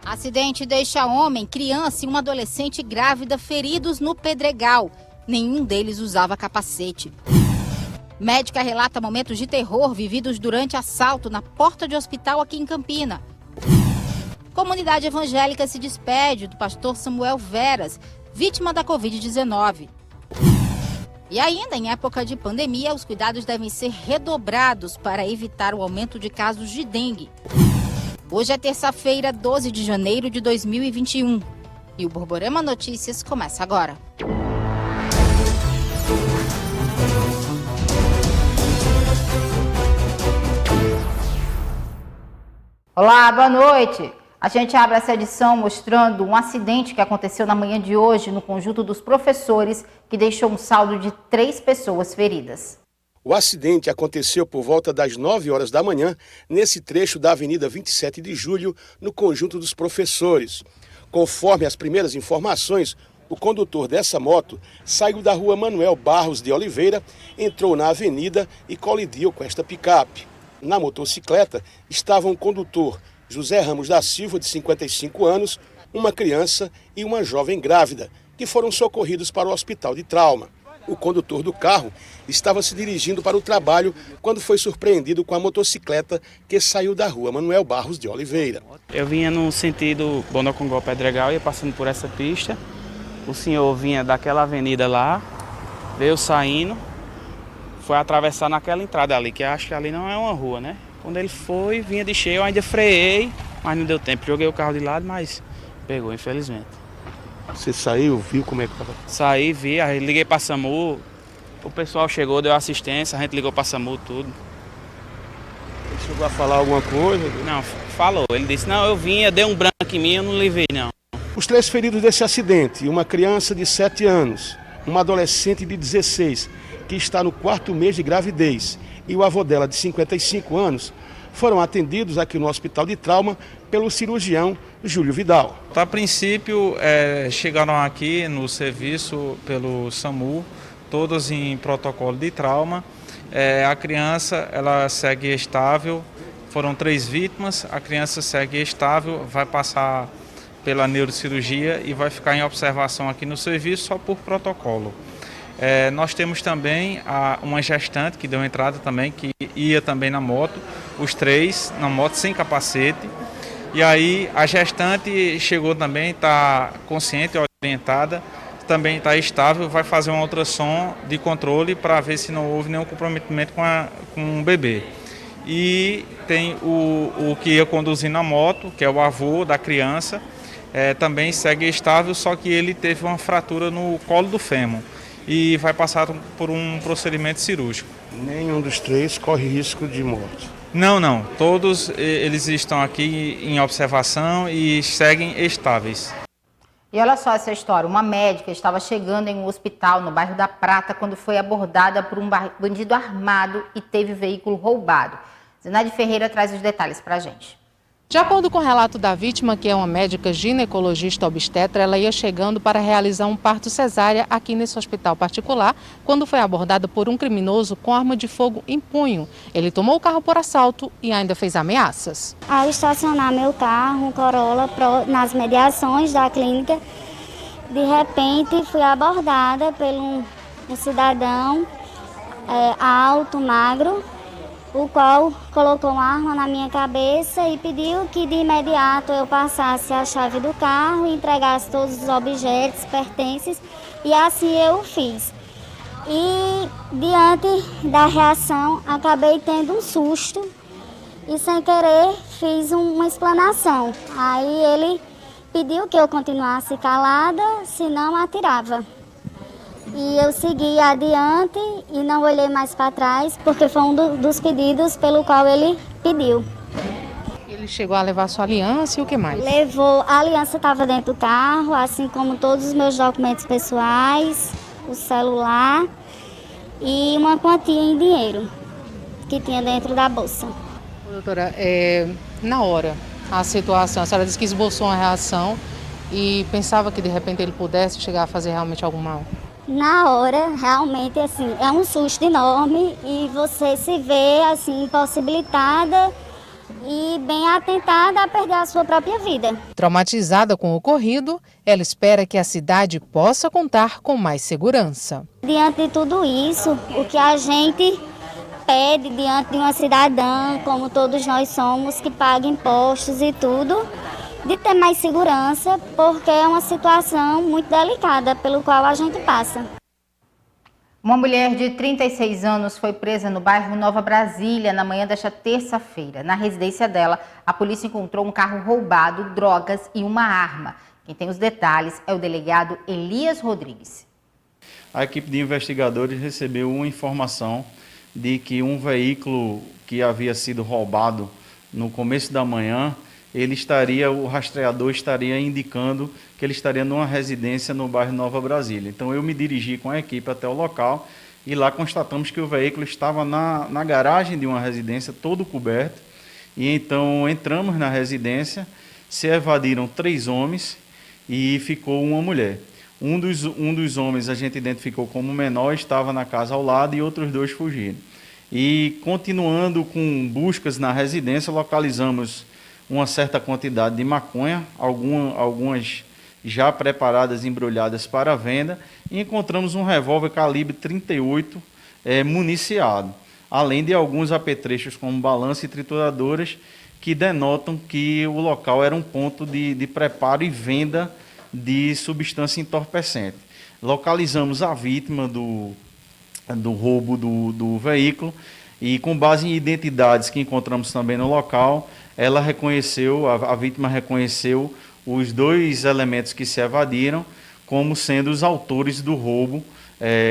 Acidente deixa homem, criança e uma adolescente grávida feridos no Pedregal. Nenhum deles usava capacete. Médica relata momentos de terror vividos durante assalto na porta de hospital aqui em Campina. Comunidade evangélica se despede do pastor Samuel Veras, vítima da Covid-19. E ainda em época de pandemia, os cuidados devem ser redobrados para evitar o aumento de casos de dengue. Hoje é terça-feira, 12 de janeiro de 2021. E o Borborema Notícias começa agora. Olá, boa noite. A gente abre essa edição mostrando um acidente que aconteceu na manhã de hoje no Conjunto dos Professores, que deixou um saldo de 3 pessoas feridas. O acidente aconteceu por volta das 9 horas da manhã, nesse trecho da Avenida 27 de Julho, no Conjunto dos Professores. Conforme as primeiras informações, o condutor dessa moto saiu da rua Manuel Barros de Oliveira, entrou na avenida e colidiu com esta picape. Na motocicleta estavam o condutor José Ramos da Silva, de 55 anos, uma criança e uma jovem grávida, que foram socorridos para o hospital de trauma. O condutor do carro estava se dirigindo para o trabalho quando foi surpreendido com a motocicleta que saiu da rua Manuel Barros de Oliveira. Eu vinha no sentido Bonocongó-Pedregal, ia passando por essa pista. O senhor vinha daquela avenida lá, veio saindo, foi atravessar naquela entrada ali, que acho que ali não é uma rua, né? Quando ele foi, vinha de cheio, eu ainda freiei, mas não deu tempo. Joguei o carro de lado, mas pegou, infelizmente. Você saiu, viu como é que estava? Saí, vi, aí liguei para a SAMU, o pessoal chegou, deu assistência, a gente ligou para a SAMU, tudo. Ele chegou a falar alguma coisa? Não, falou. Ele disse, não, eu vinha, dei um branco em mim, eu não levei, não. Os 3 feridos desse acidente, uma criança de 7 anos, uma adolescente de 16, que está no 4º mês de gravidez, e o avô dela, de 55 anos, foram atendidos aqui no Hospital de Trauma pelo cirurgião Júlio Vidal. A princípio, chegaram aqui no serviço pelo SAMU, todas em protocolo de trauma. A criança ela segue estável, foram 3 vítimas, a criança segue estável, vai passar pela neurocirurgia e vai ficar em observação aqui no serviço só por protocolo. Nós temos também uma gestante que deu entrada também, que ia também na moto, os 3 na moto sem capacete. E aí a gestante chegou também, está consciente, orientada, também está estável, vai fazer um ultrassom de controle para ver se não houve nenhum comprometimento com o bebê. E tem o que ia conduzindo a moto, que é o avô da criança, também segue estável, só que ele teve uma fratura no colo do fêmur e vai passar por um procedimento cirúrgico. Nenhum dos 3 corre risco de morte? Não. Todos eles estão aqui em observação e seguem estáveis. E olha só essa história, uma médica estava chegando em um hospital no bairro da Prata quando foi abordada por um bandido armado e teve o veículo roubado. Zenaide Ferreira traz os detalhes para a gente. De acordo com o relato da vítima, que é uma médica ginecologista obstetra, ela ia chegando para realizar um parto cesárea aqui nesse hospital particular, quando foi abordada por um criminoso com arma de fogo em punho. Ele tomou o carro por assalto e ainda fez ameaças. Ao estacionar meu carro, um Corolla, nas mediações da clínica, de repente fui abordada por um cidadão alto, magro, o qual colocou uma arma na minha cabeça e pediu que de imediato eu passasse a chave do carro e entregasse todos os objetos, pertences, e assim eu fiz. E diante da reação, acabei tendo um susto e sem querer fiz uma explanação. Aí ele pediu que eu continuasse calada, senão atirava. E eu segui adiante e não olhei mais para trás, porque foi um dos pedidos pelo qual ele pediu. Ele chegou a levar sua aliança e o que mais? Levou, a aliança estava dentro do carro, assim como todos os meus documentos pessoais, o celular e uma quantia em dinheiro que tinha dentro da bolsa. Doutora, na hora, a situação, a senhora disse que esboçou uma reação e pensava que de repente ele pudesse chegar a fazer realmente algum mal? Na hora, realmente, assim, é um susto enorme e você se vê, assim, impossibilitada e bem atentada a perder a sua própria vida. Traumatizada com o ocorrido, ela espera que a cidade possa contar com mais segurança. Diante de tudo isso, o que a gente pede diante de uma cidadã, como todos nós somos, que paga impostos e tudo, de ter mais segurança, porque é uma situação muito delicada pelo qual a gente passa. Uma mulher de 36 anos foi presa no bairro Nova Brasília na manhã desta terça-feira. Na residência dela, a polícia encontrou um carro roubado, drogas e uma arma. Quem tem os detalhes é o delegado Elias Rodrigues. A equipe de investigadores recebeu uma informação de que um veículo que havia sido roubado no começo da manhã, o rastreador estaria indicando que ele estaria numa residência no bairro Nova Brasília. Então eu me dirigi com a equipe até o local e lá constatamos que o veículo estava na garagem de uma residência, todo coberto. E então entramos na residência, se evadiram 3 homens e ficou uma mulher. Um dos homens a gente identificou como menor, estava na casa ao lado e outros 2 fugiram. E continuando com buscas na residência, localizamos uma certa quantidade de maconha, algumas já preparadas, embrulhadas para venda, e encontramos um revólver calibre 38 municiado, além de alguns apetrechos como balança e trituradoras que denotam que o local era um ponto de preparo e venda de substância entorpecente. Localizamos a vítima do roubo do veículo e, com base em identidades que encontramos também no local, a vítima reconheceu os 2 elementos que se evadiram como sendo os autores do roubo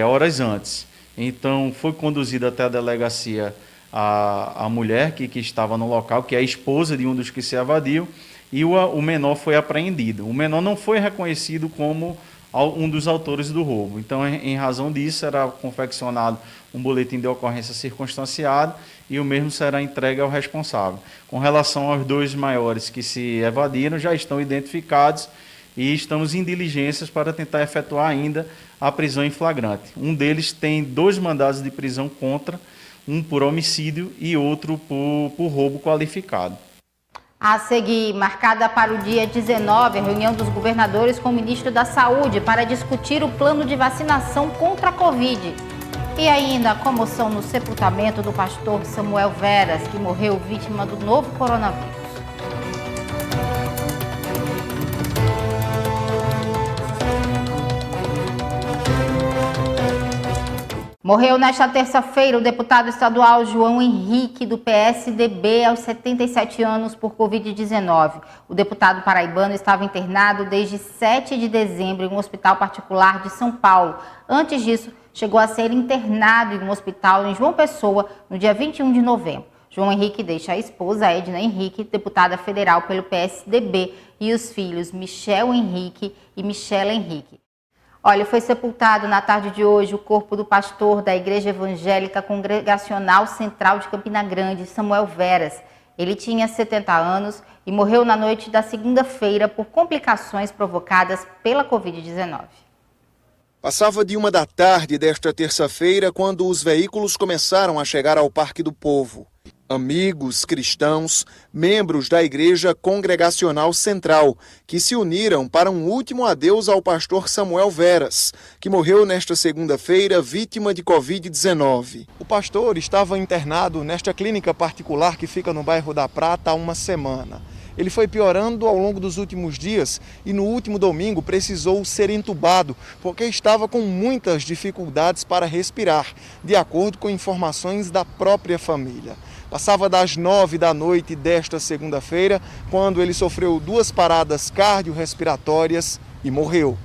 horas antes. Então, foi conduzida até a delegacia a mulher que estava no local, que é a esposa de um dos que se evadiu, e o menor foi apreendido. O menor não foi reconhecido como um dos autores do roubo. Então, em razão disso, será confeccionado um boletim de ocorrência circunstanciado e o mesmo será entregue ao responsável. Com relação aos 2 maiores que se evadiram, já estão identificados e estamos em diligências para tentar efetuar ainda a prisão em flagrante. Um deles tem 2 mandados de prisão contra, um por homicídio e outro por roubo qualificado. A seguir, marcada para o dia 19, a reunião dos governadores com o ministro da Saúde para discutir o plano de vacinação contra a Covid. E ainda a comoção no sepultamento do pastor Samuel Veras, que morreu vítima do novo coronavírus. Morreu nesta terça-feira o deputado estadual João Henrique, do PSDB, aos 77 anos, por Covid-19. O deputado paraibano estava internado desde 7 de dezembro em um hospital particular de São Paulo. Antes disso, chegou a ser internado em um hospital em João Pessoa no dia 21 de novembro. João Henrique deixa a esposa, Edna Henrique, deputada federal pelo PSDB, e os filhos Michel Henrique e Michela Henrique. Olha, foi sepultado na tarde de hoje o corpo do pastor da Igreja Evangélica Congregacional Central de Campina Grande, Samuel Veras. Ele tinha 70 anos e morreu na noite da segunda-feira por complicações provocadas pela Covid-19. Passava de 1 da tarde desta terça-feira quando os veículos começaram a chegar ao Parque do Povo. Amigos, cristãos, membros da Igreja Congregacional Central, que se uniram para um último adeus ao pastor Samuel Veras, que morreu nesta segunda-feira vítima de Covid-19. O pastor estava internado nesta clínica particular que fica no bairro da Prata há uma semana. Ele foi piorando ao longo dos últimos dias e no último domingo precisou ser entubado porque estava com muitas dificuldades para respirar, de acordo com informações da própria família. Passava das 9 da noite desta segunda-feira, quando ele sofreu 2 paradas cardiorrespiratórias e morreu.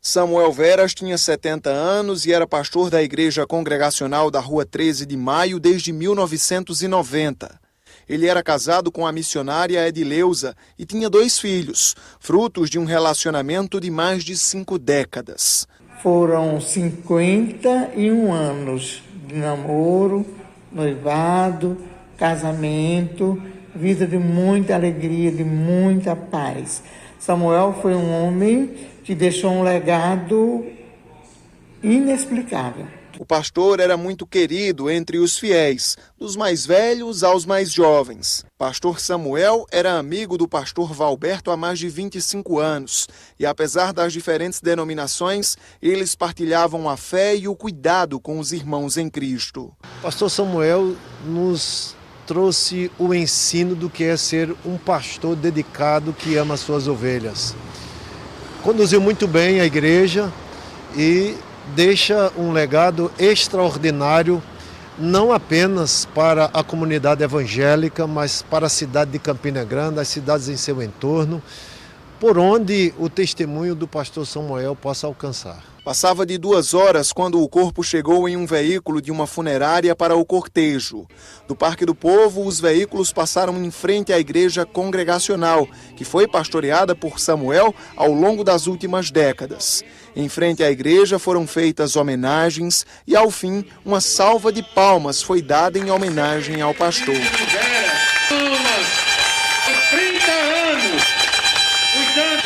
Samuel Veras tinha 70 anos e era pastor da Igreja Congregacional da Rua 13 de Maio desde 1990. Ele era casado com a missionária Edileuza e tinha 2 filhos, frutos de um relacionamento de mais de 5 décadas. Foram 51 anos de namoro, noivado, casamento, vida de muita alegria, de muita paz. Samuel foi um homem que deixou um legado inexplicável. O pastor era muito querido entre os fiéis, dos mais velhos aos mais jovens. Pastor Samuel era amigo do pastor Valberto há mais de 25 anos e, apesar das diferentes denominações, eles partilhavam a fé e o cuidado com os irmãos em Cristo. Pastor Samuel nos trouxe o ensino do que é ser um pastor dedicado que ama as suas ovelhas. Conduziu muito bem a igreja e deixa um legado extraordinário, não apenas para a comunidade evangélica, mas para a cidade de Campina Grande, as cidades em seu entorno, por onde o testemunho do pastor Samuel possa alcançar. Passava de 2 horas quando o corpo chegou em um veículo de uma funerária para o cortejo. Do Parque do Povo, os veículos passaram em frente à igreja congregacional, que foi pastoreada por Samuel ao longo das últimas décadas. Em frente à igreja foram feitas homenagens e, ao fim, uma salva de palmas foi dada em homenagem ao pastor. Palmas, há 30 anos, cuidando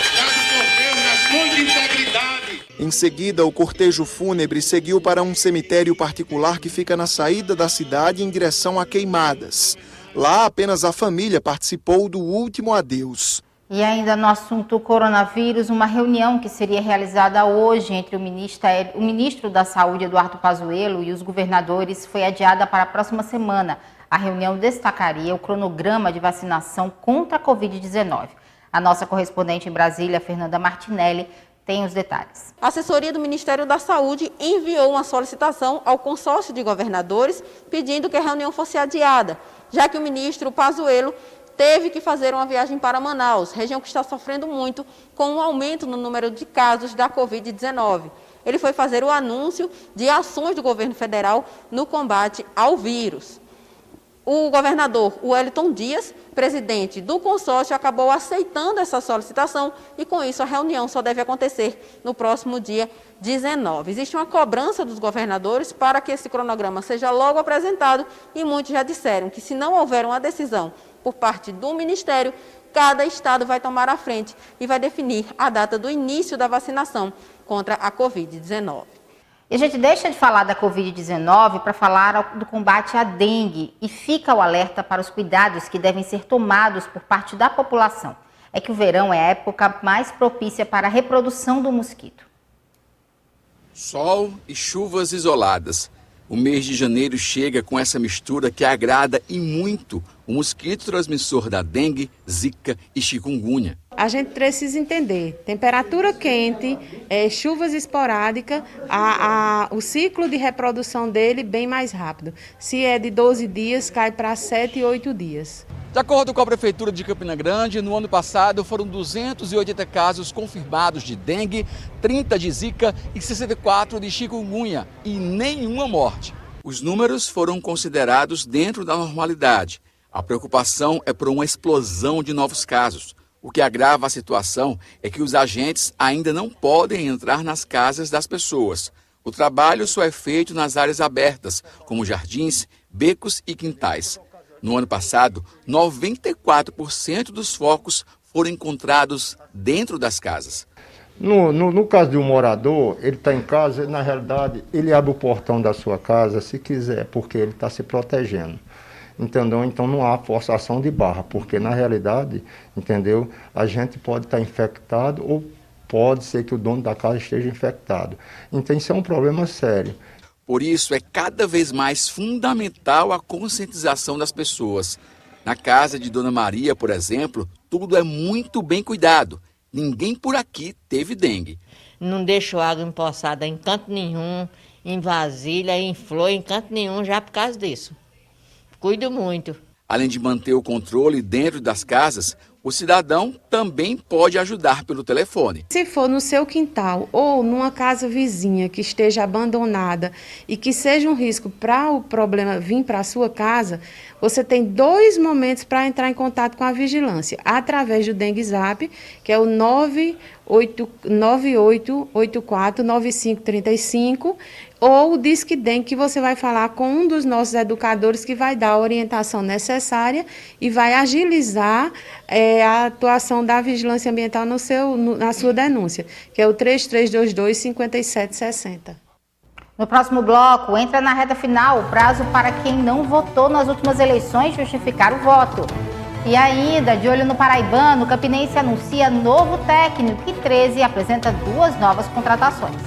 por Deus nas mãos de integridade. Em seguida, o cortejo fúnebre seguiu para um cemitério particular que fica na saída da cidade em direção a Queimadas. Lá, apenas a família participou do último adeus. E ainda no assunto coronavírus, uma reunião que seria realizada hoje entre o ministro da Saúde, Eduardo Pazuello, e os governadores foi adiada para a próxima semana. A reunião destacaria o cronograma de vacinação contra a Covid-19. A nossa correspondente em Brasília, Fernanda Martinelli, tem os detalhes. A assessoria do Ministério da Saúde enviou uma solicitação ao consórcio de governadores pedindo que a reunião fosse adiada, já que o ministro Pazuello teve que fazer uma viagem para Manaus, região que está sofrendo muito com um aumento no número de casos da Covid-19. Ele foi fazer o anúncio de ações do governo federal no combate ao vírus. O governador Wellington Dias, presidente do consórcio, acabou aceitando essa solicitação e, com isso, a reunião só deve acontecer no próximo dia 19. Existe uma cobrança dos governadores para que esse cronograma seja logo apresentado e muitos já disseram que, se não houver uma decisão por parte do Ministério, cada estado vai tomar a frente e vai definir a data do início da vacinação contra a Covid-19. E a gente deixa de falar da Covid-19 para falar do combate à dengue e fica o alerta para os cuidados que devem ser tomados por parte da população. É que o verão é a época mais propícia para a reprodução do mosquito. Sol e chuvas isoladas. O mês de janeiro chega com essa mistura que agrada e muito o mosquito transmissor da dengue, zika e chikungunya. A gente precisa entender, temperatura quente, chuvas esporádicas, o ciclo de reprodução dele bem mais rápido. Se é de 12 dias, cai para 7 e 8 dias. De acordo com a Prefeitura de Campina Grande, no ano passado foram 280 casos confirmados de dengue, 30 de zika e 64 de chikungunya e nenhuma morte. Os números foram considerados dentro da normalidade. A preocupação é por uma explosão de novos casos. O que agrava a situação é que os agentes ainda não podem entrar nas casas das pessoas. O trabalho só é feito nas áreas abertas, como jardins, becos e quintais. No ano passado, 94% dos focos foram encontrados dentro das casas. No caso de um morador, ele está em casa, na realidade, ele abre o portão da sua casa se quiser, porque ele está se protegendo. Entendeu? Então não há forçação de barra, porque na realidade, entendeu? A gente pode estar infectado ou pode ser que o dono da casa esteja infectado. Então isso é um problema sério. Por isso é cada vez mais fundamental a conscientização das pessoas. Na casa de Dona Maria, por exemplo, tudo é muito bem cuidado. Ninguém por aqui teve dengue. Não deixo água empoçada em canto nenhum, em vasilha, em flor, em canto nenhum, já por causa disso. Cuido muito. Além de manter o controle dentro das casas, o cidadão também pode ajudar pelo telefone. Se for no seu quintal ou numa casa vizinha que esteja abandonada e que seja um risco para o problema vir para a sua casa, você tem 2 momentos para entrar em contato com a vigilância. Através do Dengue Zap, que é o 98849535, ou o Disque Dengue, que você vai falar com um dos nossos educadores que vai dar a orientação necessária e vai agilizar a atuação da vigilância ambiental na sua denúncia, que é o 3322-5760. No próximo bloco, entra na reta final o prazo para quem não votou nas últimas eleições justificar o voto. E ainda, de olho no paraibano, o Campinense anuncia novo técnico e 13 apresenta 2 novas contratações.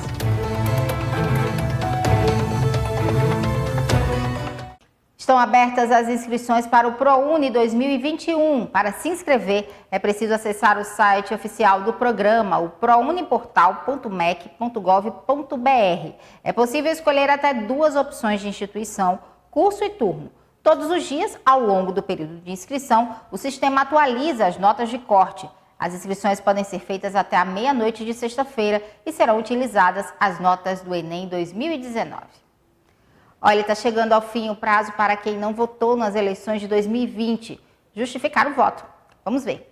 Estão abertas as inscrições para o ProUni 2021. Para se inscrever, é preciso acessar o site oficial do programa, o prouniportal.mec.gov.br. É possível escolher até 2 opções de instituição, curso e turno. Todos os dias, ao longo do período de inscrição, o sistema atualiza as notas de corte. As inscrições podem ser feitas até a meia-noite de sexta-feira e serão utilizadas as notas do Enem 2019. Olha, está chegando ao fim o prazo para quem não votou nas eleições de 2020 justificar o voto. Vamos ver.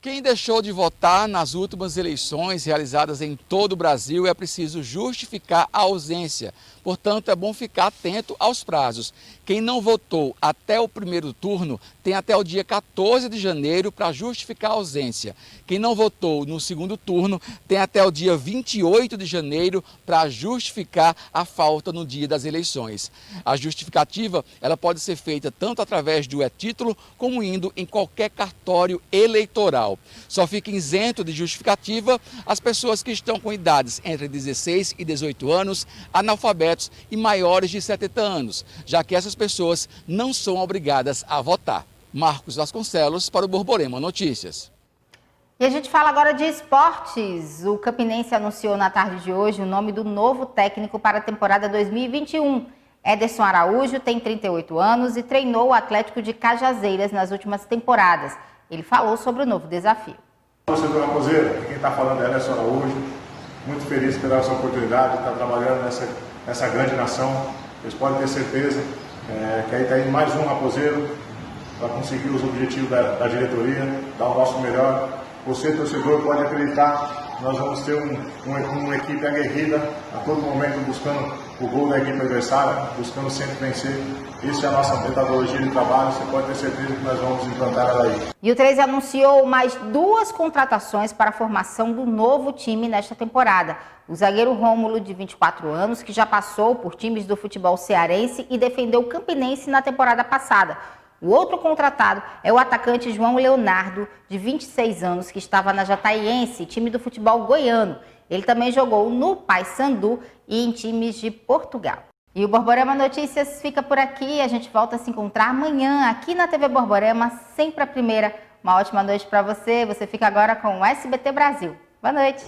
Quem deixou de votar nas últimas eleições realizadas em todo o Brasil é preciso justificar a ausência. Portanto, é bom ficar atento aos prazos. Quem não votou até o primeiro turno tem até o dia 14 de janeiro para justificar a ausência. Quem não votou no segundo turno tem até o dia 28 de janeiro para justificar a falta no dia das eleições. A justificativa ela pode ser feita tanto através do e-título como indo em qualquer cartório eleitoral. Só fica isento de justificativa as pessoas que estão com idades entre 16 e 18 anos, analfabetos e maiores de 70 anos, já que essas pessoas não são obrigadas a votar. Marcos Vasconcelos para o Borborema Notícias. E a gente fala agora de esportes. O Campinense anunciou na tarde de hoje o nome do novo técnico para a temporada 2021. Ederson Araújo tem 38 anos e treinou o Atlético de Cajazeiras nas últimas temporadas. Ele falou sobre o novo desafio. Torcedor raposeiro, quem está falando é Ederson Araújo. Muito feliz pela essa oportunidade de estar trabalhando nessa grande nação. Vocês podem ter certeza que aí está indo mais um raposeiro para conseguir os objetivos da diretoria, dar o nosso melhor. Você, torcedor, pode acreditar, nós vamos ter uma equipe aguerrida a todo momento buscando o gol da equipe adversária, buscando sempre vencer. Isso é a nossa metodologia de trabalho, você pode ter certeza que nós vamos implantar ela aí. E o 13 anunciou mais 2 contratações para a formação do novo time nesta temporada. O zagueiro Rômulo, de 24 anos, que já passou por times do futebol cearense e defendeu o Campinense na temporada passada. O outro contratado é o atacante João Leonardo, de 26 anos, que estava na Jataiense, time do futebol goiano. Ele também jogou no Paysandu e em times de Portugal. E o Borborema Notícias fica por aqui. A gente volta a se encontrar amanhã aqui na TV Borborema, sempre a primeira. Uma ótima noite para você. Você fica agora com o SBT Brasil. Boa noite.